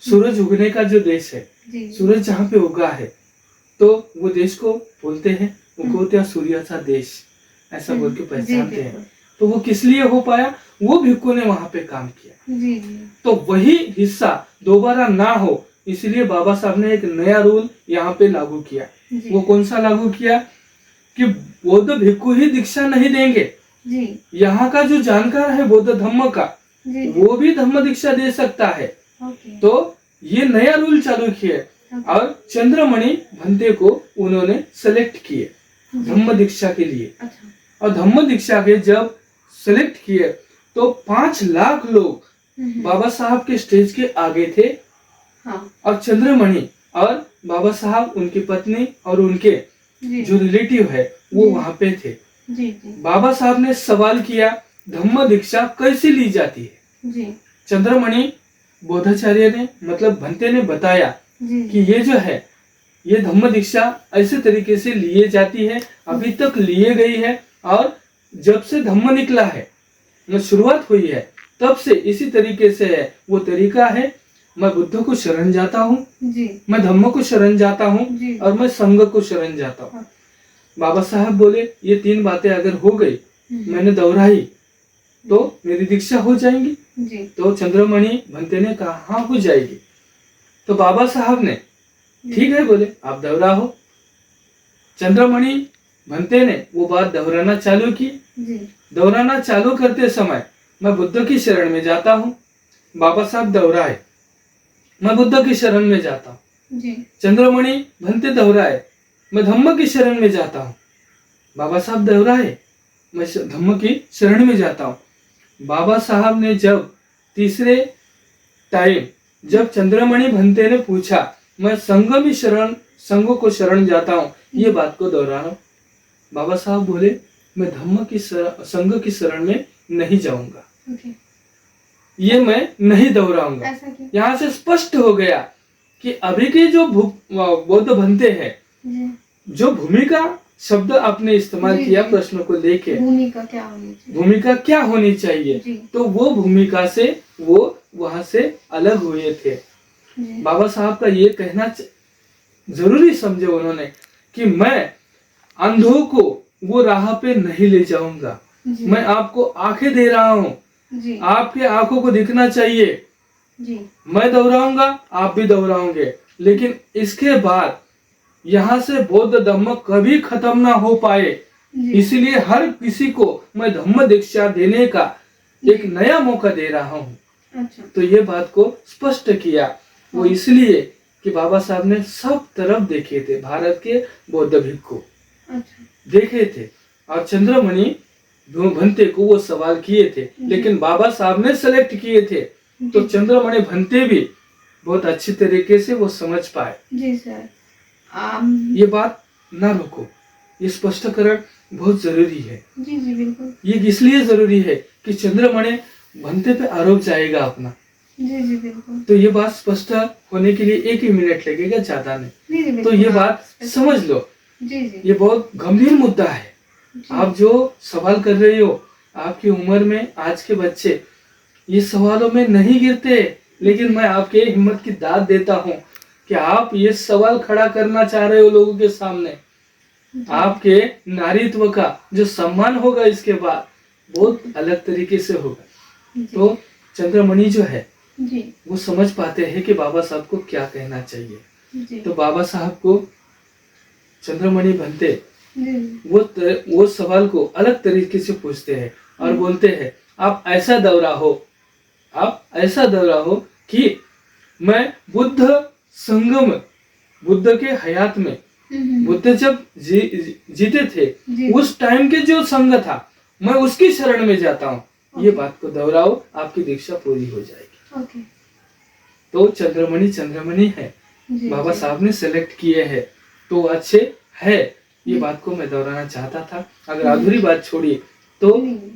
सूरज उगने का जो देश है, जी सूरज जहाँ पे उगा है, तो वो देश को बोलते हैं उगवत्या सूर्याचा देश, ऐसा बोल के जी पहचानते हैं। बिल्कुल तो वो किस लिए हो पाया? वो भिक्खु ने वहां पे काम किया। जी जी तो वही हिस्सा दोबारा ना हो, इसलिए बाबा साहब ने एक नया रूल यहाँ पे लागू किया। जी वो कौन सा लागू किया कि बौद्ध भिक्खु ही दीक्षा नहीं देंगे, जी यहाँ का जो जानकार है बौद्ध धम्म का, जी वो भी धम्म दीक्षा दे सकता है। ओके तो ये नया रूल चालू किए और चंद्रमणि भंते को उन्होंने सेलेक्ट किए धम्म दीक्षा के लिए। अच्छा और धम्म दीक्षा के जब सेलेक्ट किए तो 5 लाख लोग बाबा साहब के स्टेज के आगे थे, हाँ और चंद्रमणि और बाबा साहब, उनकी पत्नी और उनके जी जो रिलेटिव है वो जी। वहां पे थे। जी जी बाबा साहब ने सवाल किया धम्म दीक्षा कैसे ली जाती है। जी चंद्रमणि बोधाचार्य ने मतलब भंते ने बताया जी कि ये जो है ये धम्म दीक्षा ऐसे तरीके से लिए जाती है, अभी तक लिए गई है, और जब से धम्म निकला है, शुरुआत हुई है, तब से इसी तरीके से है। वो तरीका है, मैं बुद्ध को शरण जाता हूँ, जी मैं धम्म को शरण जाता हूँ, जी और मैं संघ को शरण जाता हूँ। हाँ। बाबा साहब बोले ये 3 बातें अगर हो गई, मैंने दोहराई, तो मेरी दीक्षा हो जाएंगी। जी तो चंद्रमणि भंते ने कहा हाँ हो जाएगी। तो बाबा साहब ने ठीक है बोले, आप दोहराओ। चंद्रमणि भंते ने वो बात दोहराना चालू की। जी दोहराना चालू करते समय मैं बुद्ध की शरण में जाता हूँ। बाबा साहब दोहराए, मैं बुद्ध की शरण में जाता हूँ। जी चंद्रमणि भंते दोहराए, मैं धम्म की शरण में जाता हूँ। बाबा साहब दोहराए, मैं धम्म की शरण में जाता हूँ। बाबा साहब ने जब तीसरे टाइम जब चंद्रमणि भंते ने पूछा, मैं संघ को शरण जाता हूँ, ये बात को दोहराना। बाबा साहब बोले, मैं संघ की शरण में नहीं जाऊंगा, ओके ये मैं नहीं दोहराऊंगा। ऐसा क्यों? यहाँ से स्पष्ट हो गया कि अभी के जो बौद्ध भंते हैं, जी जो भूमिका शब्द आपने इस्तेमाल जी, किया जी। प्रश्न को लेके, भूमिका क्या होनी चाहिए? भूमिका क्या होनी चाहिए, जी तो वो भूमिका से वो वहां से अलग हुए थे। जी बाबा साहब का ये कहना जरूरी समझे उन्होंने कि मैं अंधों को वो राह पे नहीं ले जाऊंगा, जी मैं आपको आंखें दे रहा हूँ, जी आपके आंखों को दिखना चाहिए। जी मैं दोहराऊंगा, आप भी दोहराओगे, लेकिन इसके बाद यहाँ से बौद्ध धम्म कभी खत्म ना हो पाए, जी इसलिए हर किसी को मैं धम्म दीक्षा देने का एक नया मौका दे रहा हूँ। अच्छा तो ये बात को स्पष्ट किया वो हाँ। इसलिए कि बाबा साहब ने सब तरफ देखे थे, भारत के बौद्ध भिक्खु अच्छा देखे थे, और चंद्रमणि भंते को वो सवाल किए थे, लेकिन बाबा साहब ने सेलेक्ट किए थे। तो जी चंद्रमणि भंते भी बहुत अच्छी तरीके से वो समझ पाए। जी सर ये बात ना रोको, ये स्पष्टीकरण बहुत जरूरी है। जी जी बिल्कुल ये इसलिए जरूरी है कि चंद्रमणि भंते पे आरोप जाएगा अपना, जी जी बिल्कुल तो ये बात स्पष्ट होने के लिए 1 ही मिनट लगेगा, ज्यादा नहीं। जी जी तो बिल्कुल ये बात समझ लो, जी जी ये बहुत गंभीर मुद्दा है। आप जो सवाल कर रहे हो, आपकी उम्र में आज के बच्चे ये सवालों में नहीं गिरते, लेकिन मैं आपके हिम्मत की दाद देता हूँ कि आप ये सवाल खड़ा करना चाह रहे हो लोगों के सामने। आपके नारीत्व का जो सम्मान होगा इसके बाद बहुत अलग तरीके से होगा। तो चंद्रमणि जो है जी वो समझ पाते हैं कि बाबा साहब को क्या कहना चाहिए। जी तो बाबा साहब को चंद्रमणि भंते जी वो सवाल को अलग तरीके से पूछते हैं और बोलते हैं, आप ऐसा दोहराओ कि मैं बुद्ध संगम, बुद्ध के हयात में, बुद्ध जब जीते थे जी उस टाइम के जो संघ था, मैं उसकी शरण में जाता हूँ। ये बात को दोहराओ, आपकी दीक्षा पूरी हो जाएगी। ओके तो चंद्रमणि है, जी बाबा जी। साहब ने सेलेक्ट किए हैं, तो अच्छे है। ये बात को मैं दोहराना चाहता था, अगर अधूरी बात छोड़ी तो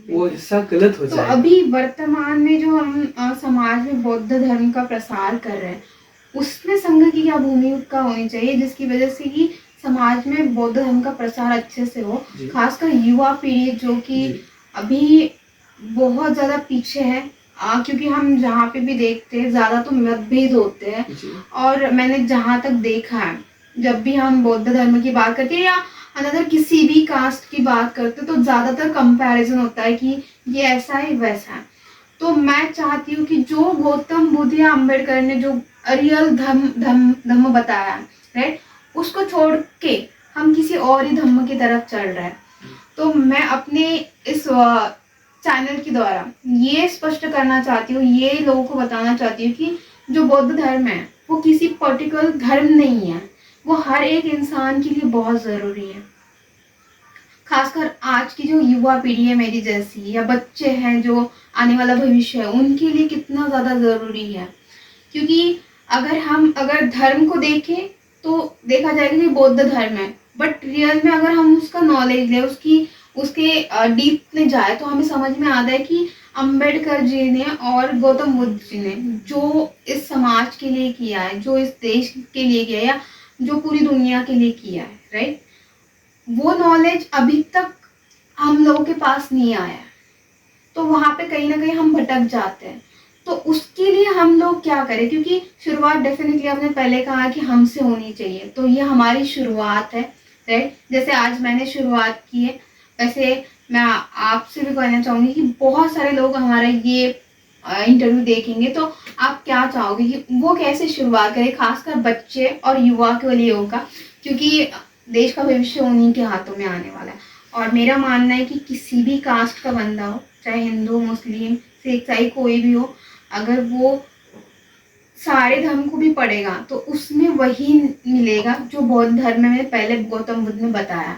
वो हिस्सा गलत हो तो जाएगा। अभी वर्तमान में जो हम समाज में बौद्ध धर्म का प्रसार कर रहे हैं, उसमें संघ की क्या भूमिका होनी चाहिए जिसकी वजह से कि समाज में बौद्ध धर्म का प्रसार अच्छे से हो, जी। खासकर युवा पीढ़ी जो कि जी। अभी बहुत ज्यादा पीछे है, क्योंकि हम जहाँ पे भी देखते हैं ज्यादा तो मतभेद होते हैं। जी। और मैंने जहाँ तक देखा है, जब भी हम बौद्ध धर्म की बात करते हैं या अनदर किसी भी कास्ट की बात करते हैं, तो ज्यादातर कंपैरिजन होता है कि ये ऐसा है वैसा है। तो मैं चाहती हूँ कि जो गौतम बुद्ध या अम्बेडकर ने जो रियल धम्म बताया है, राइट, उसको छोड़ के हम किसी और ही धम्म की तरफ चल रहे हैं। तो मैं अपने इस चैनल के द्वारा ये स्पष्ट करना चाहती हूँ, ये लोगों को बताना चाहती हूँ कि जो बौद्ध धर्म है वो किसी पर्टिकुलर धर्म नहीं है, वो हर एक इंसान के लिए बहुत जरूरी है। खासकर आज की जो युवा पीढ़ी है मेरी जैसी, या बच्चे हैं जो आने वाला भविष्य है, उनके लिए कितना ज्यादा जरूरी है। क्योंकि अगर धर्म को देखें तो देखा जाएगा कि बौद्ध धर्म है, बट रियल में अगर हम उसका नॉलेज लें, उसकी उसके डीप में जाए तो हमें समझ में आता है कि अंबेडकर जी ने और गौतम बुद्ध जी ने जो इस समाज के लिए किया है, जो इस देश के लिए किया है, या जो पूरी दुनिया के लिए किया है, राइट, वो नॉलेज अभी तक हम लोगों के पास नहीं आया है। तो वहां पे कहीं ना कहीं हम भटक जाते हैं। तो उसके लिए हम लोग क्या करें, क्योंकि शुरुआत डेफिनेटली आपने पहले कहा कि हमसे होनी चाहिए, तो ये हमारी शुरुआत है, राइट। जैसे आज मैंने शुरुआत की है, वैसे मैं आपसे भी कहना चाहूंगी कि बहुत सारे लोग हमारा ये इंटरव्यू देखेंगे, तो आप क्या चाहोगे कि वो कैसे शुरुआत करें, खासकर बच्चे और युवा के लिए होगा, क्योंकि देश का भविष्य उन्हीं के हाथों में आने वाला है। और मेरा मानना है कि किसी भी कास्ट का बंदा हो, चाहे हिंदू, मुस्लिम, सिख, ईसाई, कोई भी हो, अगर वो सारे धर्म को भी पढ़ेगा तो उसमें वही मिलेगा जो बौद्ध धर्म में पहले गौतम बुद्ध ने बताया।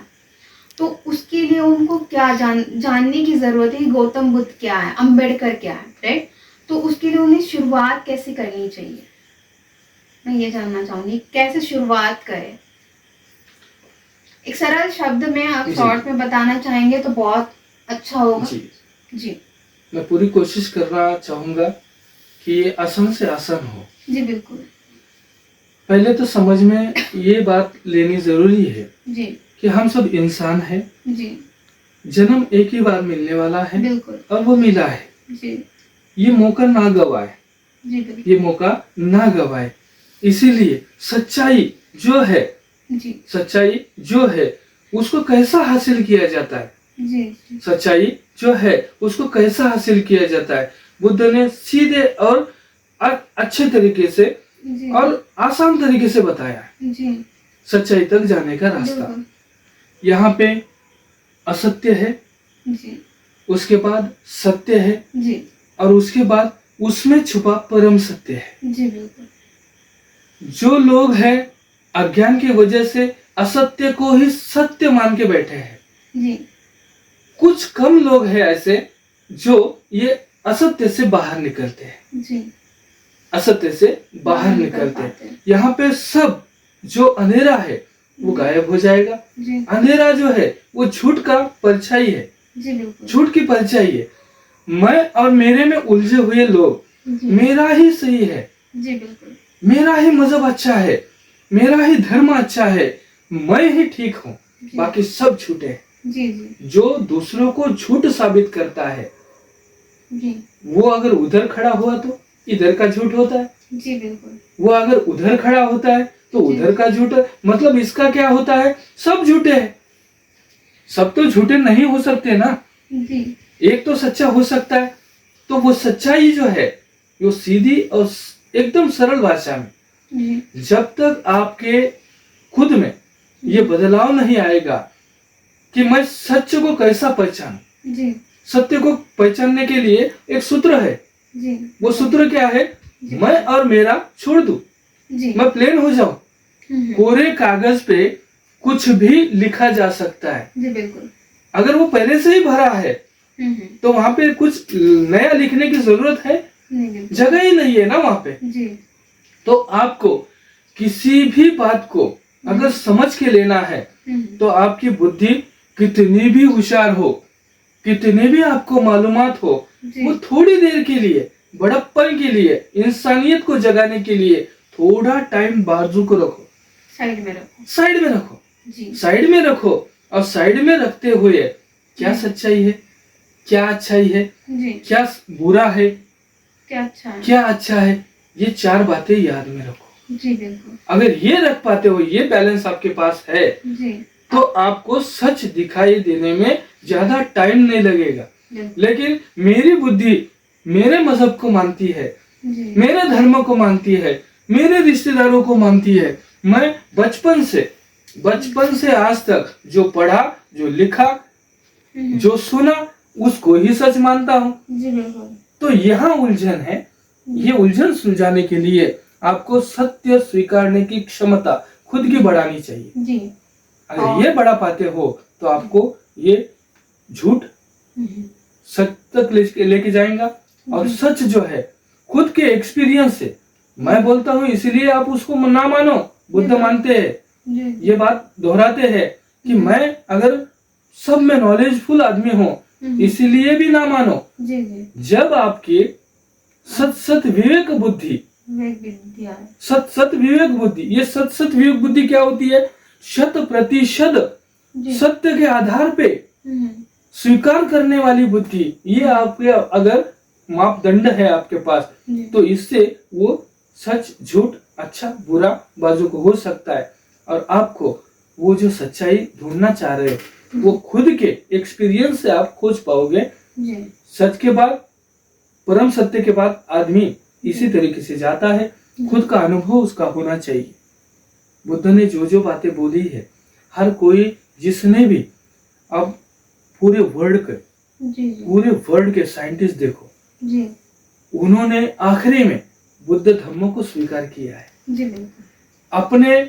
तो उसके लिए उनको क्या जानने की जरूरत है कि गौतम बुद्ध क्या है, अंबेडकर क्या है, राइट। तो उसके लिए उन्हें शुरुआत कैसे करनी चाहिए, मैं ये जानना चाहूंगी, कैसे शुरुआत करें। एक सरल शब्द में आप जी। शॉर्ट में बताना चाहेंगे तो बहुत अच्छा होगा। जी जी मैं पूरी कोशिश करना चाहूंगा कि ये आसान से आसान हो। जी बिल्कुल। पहले तो समझ में ये बात लेनी जरूरी है जी कि हम सब इंसान हैं, जी जन्म एक ही बार मिलने वाला है बिल्कुल। और वो मिला है। जी ये मौका ना गवाए, जी बिल्कुल। ये मौका ना गवाए। इसीलिए सच्चाई जो है, जी सच्चाई जो है उसको कैसा हासिल किया जाता है, जी जी सच्चाई जो है उसको कैसा हासिल किया जाता है, बुद्ध ने सीधे और अच्छे तरीके से जी और आसान तरीके से बताया है जी सच्चाई तक जाने का रास्ता। बिल्कुल। यहाँ पे असत्य है, जी उसके बाद सत्य है, जी और उसके बाद उसमें छुपा परम सत्य है। जी बिल्कुल। जो लोग हैं अज्ञान की वजह से असत्य को ही सत्य मान के बैठे हैं। जी कुछ कम लोग हैं ऐसे जो ये असत्य से बाहर निकलते हैं, जी असत्य से बाहर निकलते पाते हैं। यहाँ पे सब जो अंधेरा है वो गायब हो जाएगा। जी अंधेरा जो है वो झूठ का परछाई है, जी बिल्कुल। झूठ की परछाई है। मैं और मेरे में उलझे हुए लोग, जी मेरा ही सही है, जी बिल्कुल। मेरा ही मजहब अच्छा है, मेरा ही धर्म अच्छा है, मैं ही ठीक हूँ, जी बाकी सब झूठे हैं। जी जी जो दूसरों को झूठ साबित करता है जी वो अगर उधर खड़ा हुआ तो इधर का झूठ होता है, जी बिल्कुल। वो अगर उधर खड़ा होता है तो जी। उधर का झूठ है। मतलब इसका क्या होता है, सब झूठे हैं। सब तो झूठे नहीं हो सकते ना, जी एक तो सच्चा हो सकता है। तो वो सच्चाई जो है वो सीधी और एकदम सरल भाषा में, जी जब तक आपके खुद में ये बदलाव नहीं आएगा कि मैं सच को कैसा पहचानूं। जी सत्य को पहचानने के लिए एक सूत्र है, जी वो सूत्र क्या है, जी। मैं और मेरा छोड़ दूं, जी मैं प्लेन हो जाऊं। कोरे कागज पे कुछ भी लिखा जा सकता है। जी बिल्कुल। अगर वो पहले से ही भरा है तो वहां पे कुछ नया लिखने की जरूरत है, नहीं बिल्कुल। जगह ही नहीं है ना वहां पे। जी तो आपको किसी भी बात को अगर समझ के लेना है तो आपकी बुद्धि कितनी भी होशियार हो, कितनी भी आपको मालूमात हो, जी वो थोड़ी देर के लिए, बड़प्पन के लिए, इंसानियत को जगाने के लिए थोड़ा टाइम बाजू को रखो, साइड में रखो। साइड में रखो, जी साइड में रखो। और साइड में रखते हुए क्या सच्चाई है, क्या अच्छाई है, जी क्या बुरा है, क्या अच्छा है। क्या अच्छा है, ये चार बातें याद में रखो। जी बिल्कुल। अगर ये रख पाते हो, ये बैलेंस आपके पास है, जी तो आपको सच दिखाई देने में ज्यादा टाइम नहीं लगेगा। बिल्कुल। लेकिन मेरी बुद्धि मेरे मजहब को मानती है, जी मेरे धर्म को मानती है, मेरे रिश्तेदारों को मानती है। मैं बचपन से आज तक जो पढ़ा, जो लिखा, जो सुना, उसको ही सच मानता हूँ। जी बिल्कुल। तो यहाँ उलझन है। ये उलझन सुलझाने के लिए आपको सत्य स्वीकारने की क्षमता खुद की बढ़ानी चाहिए। जी अगर ये बढ़ा पाते हो तो आपको ये झूठ सच तक लेके जाएगा। और सच जो है खुद के एक्सपीरियंस से मैं बोलता हूँ, इसीलिए आप उसको ना मानो, बुद्ध मानते हैं, जी ये बात दोहराते हैं कि मैं अगर सब में नॉलेजफुल आदमी हो, इसीलिए भी ना मानो। जी जी। जब आपकी सत सत विवेक बुद्धि, सत सत विवेक बुद्धि, ये सत सत विवेक बुद्धि क्या होती है? 100% सत्य के आधार पे स्वीकार करने वाली बुद्धि। ये आपके अगर मापदंड है आपके पास, तो इससे वो सच झूठ अच्छा बुरा बाजू को हो सकता है, और आपको वो जो सच्चाई ढूंढना चाह रहे हो वो खुद के एक्सपीरियंस से आप खोज पाओगे। सच के बाद, परम सत्य के बाद आदमी इसी तरीके से जाता है, खुद का अनुभव उसका होना चाहिए। बुद्ध ने जो जो बातें बोली है, हर कोई जिसने भी, अब पूरे वर्ल्ड के साइंटिस्ट देखो, उन्होंने आखिरी में बुद्ध धम्म को स्वीकार किया है। अपने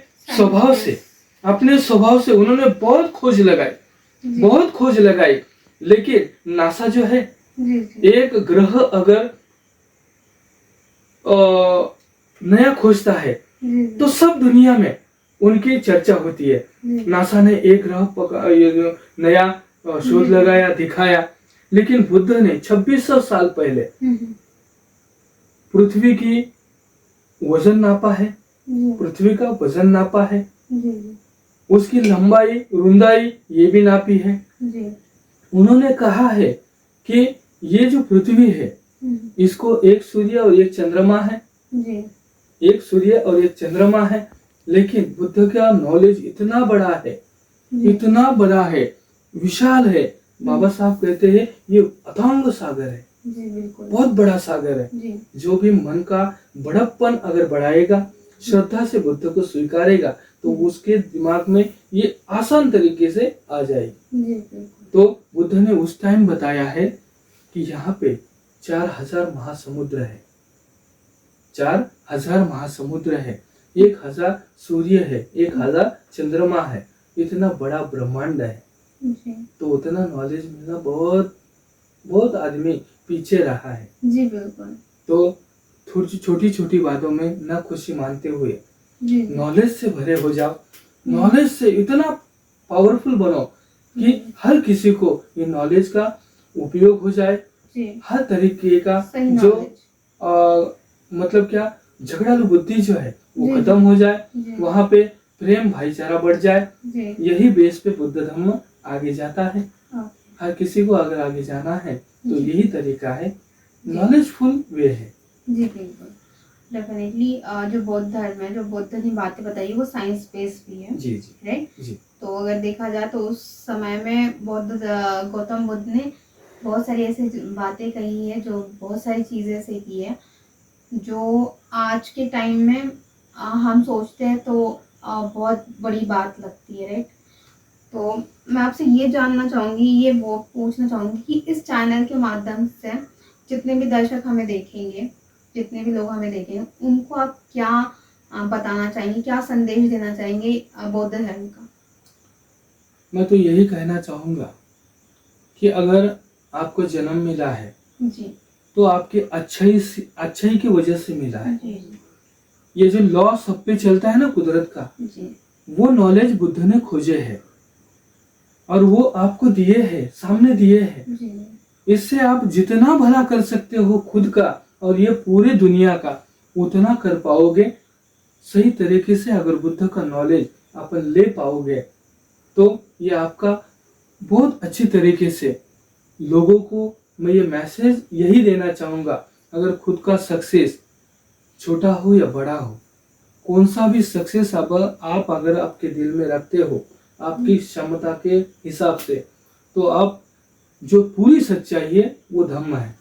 स्वभाव से उन्होंने बहुत खोज लगाई, लेकिन नासा जो है, एक ग्रह अगर नया खोजता है तो सब दुनिया में उनकी चर्चा होती है। नासा ने एक ग्रह नया शोध लगाया, दिखाया, लेकिन बुद्ध ने 2600 साल पहले पृथ्वी की वजन नापा है, पृथ्वी का वजन नापा है, उसकी लंबाई रुंदाई ये भी नापी है। उन्होंने कहा है कि ये जो पृथ्वी है, इसको एक सूर्य और एक चंद्रमा है, एक सूर्य और एक चंद्रमा है। लेकिन बुद्ध का नॉलेज इतना बड़ा है, विशाल है। बाबा साहब कहते हैं ये अथांग सागर है, बहुत बड़ा सागर है। जो भी मन का बड़प्पन अगर बढ़ाएगा, श्रद्धा से बुद्ध को स्वीकारेगा, तो उसके दिमाग में ये आसान तरीके से आ जाएगी। तो बुद्ध ने उस टाइम बताया है कि यहाँ पे 4000 महासमुद्र है, 4000 महासमुद्र है, 1000 सूर्य है, 1000 चंद्रमा है, इतना बड़ा ब्रह्मांड है। तो उतना नॉलेज मिलना बहुत आदमी पीछे रहा है। जी बिल्कुल। तो छोटी छोटी बातों में ना खुशी मानते हुए नॉलेज से भरे हो जाओ, नॉलेज से इतना पावरफुल बनो कि हर किसी को ये नॉलेज का उपयोग हो जाए। हर तरीके का जो मतलब क्या झगड़ालू बुद्धि जो है वो खत्म हो जाए, वहाँ पे प्रेम भाईचारा बढ़ जाए। यही बेस पे बुद्ध धम्म आगे जाता है। हर किसी को अगर आगे जाना है तो यही तरीका है, नॉलेजफुल वे है। जी बिल्कुल, डेफिनेटली। जो बौद्ध धर्म है, जो बुद्ध ने बातें बताई, वो साइंस बेस्ड भी है। जी राइट जी। तो अगर देखा जाए तो उस समय में गौतम बुद्ध ने बहुत सारी ऐसी बातें कही है, जो बहुत सारी चीज़ें ऐसे की है जो आज के टाइम में हम सोचते हैं तो बहुत बड़ी बात लगती है। राइट। तो मैं आपसे ये जानना चाहूँगी, ये वो पूछना चाहूँगी कि इस चैनल के माध्यम से जितने भी दर्शक हमें देखेंगे, जितने भी लोग हमें देखेंगे, उनको आप क्या बताना चाहेंगे, क्या संदेश देना चाहेंगे बौद्ध धर्म का? मैं तो यही कहना चाहूँगा कि अगर आपको जन्म मिला है जी, तो आपके अच्छाई की वजह से मिला है। ये जो लॉ सब पे चलता है ना कुदरत का, वो नॉलेज बुद्ध ने खोजे है और वो आपको दिए है, सामने दिए है। इससे आप जितना भला कर सकते हो खुद का और ये पूरी दुनिया का, उतना कर पाओगे। सही तरीके से अगर बुद्ध का नॉलेज आप ले पाओगे तो ये आपका बहुत अच्छी तरीके से लोगों को मैं ये मैसेज यही देना चाहूँगा, अगर खुद का सक्सेस छोटा हो या बड़ा हो, कौन सा भी सक्सेस आप अगर आपके दिल में रखते हो आपकी क्षमता के हिसाब से, तो आप जो पूरी सच्चाई है वो धम्म है,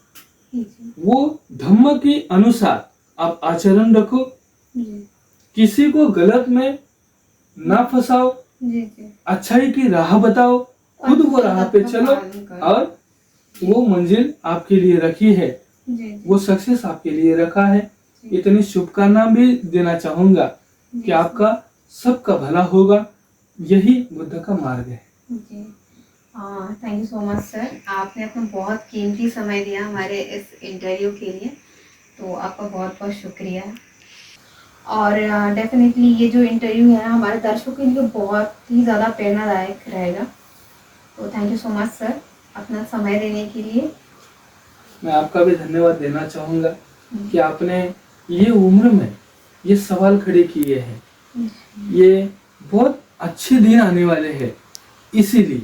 वो धम्म के अनुसार आप आचरण रखो, किसी को गलत में ना फंसाओ, अच्छाई की राह बताओ, खुद वो राह पे चलो और वो मंजिल आपके लिए रखी है, वो सक्सेस आपके लिए रखा है। इतनी शुभकामना भी देना चाहूंगा कि आपका सबका भला होगा, यही बुद्ध का मार्ग है। Thank you so much sir, आपने अपना बहुत कीमती समय दिया हमारे इस इंटरव्यू के लिए, तो आपका बहुत बहुत शुक्रिया। और डेफिनेटली ये जो इंटरव्यू है हमारे दर्शकों के लिए बहुत ही ज़्यादा प्रेरणादायक रहेगा। तो thank you so much sir, अपना समय देने के लिए। मैं आपका भी धन्यवाद देना चाहूँगा कि आपने ये उम्र में ये सवाल खड़े किए हैं। ये बहुत अच्छे दिन आने वाले हैं, इसीलिए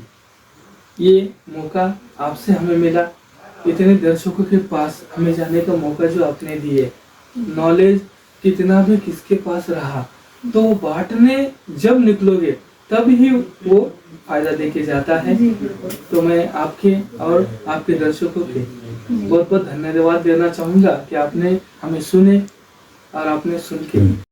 ये मौका आपसे हमें मिला, इतने दर्शकों के पास हमें जाने का मौका जो आपने दिए। नॉलेज कितना भी किसके पास रहा तो बांटने जब निकलोगे तब ही वो फायदा देके जाता है। तो मैं आपके और आपके दर्शकों के बहुत बहुत धन्यवाद देना चाहूँगा कि आपने हमें सुने और आपने सुन के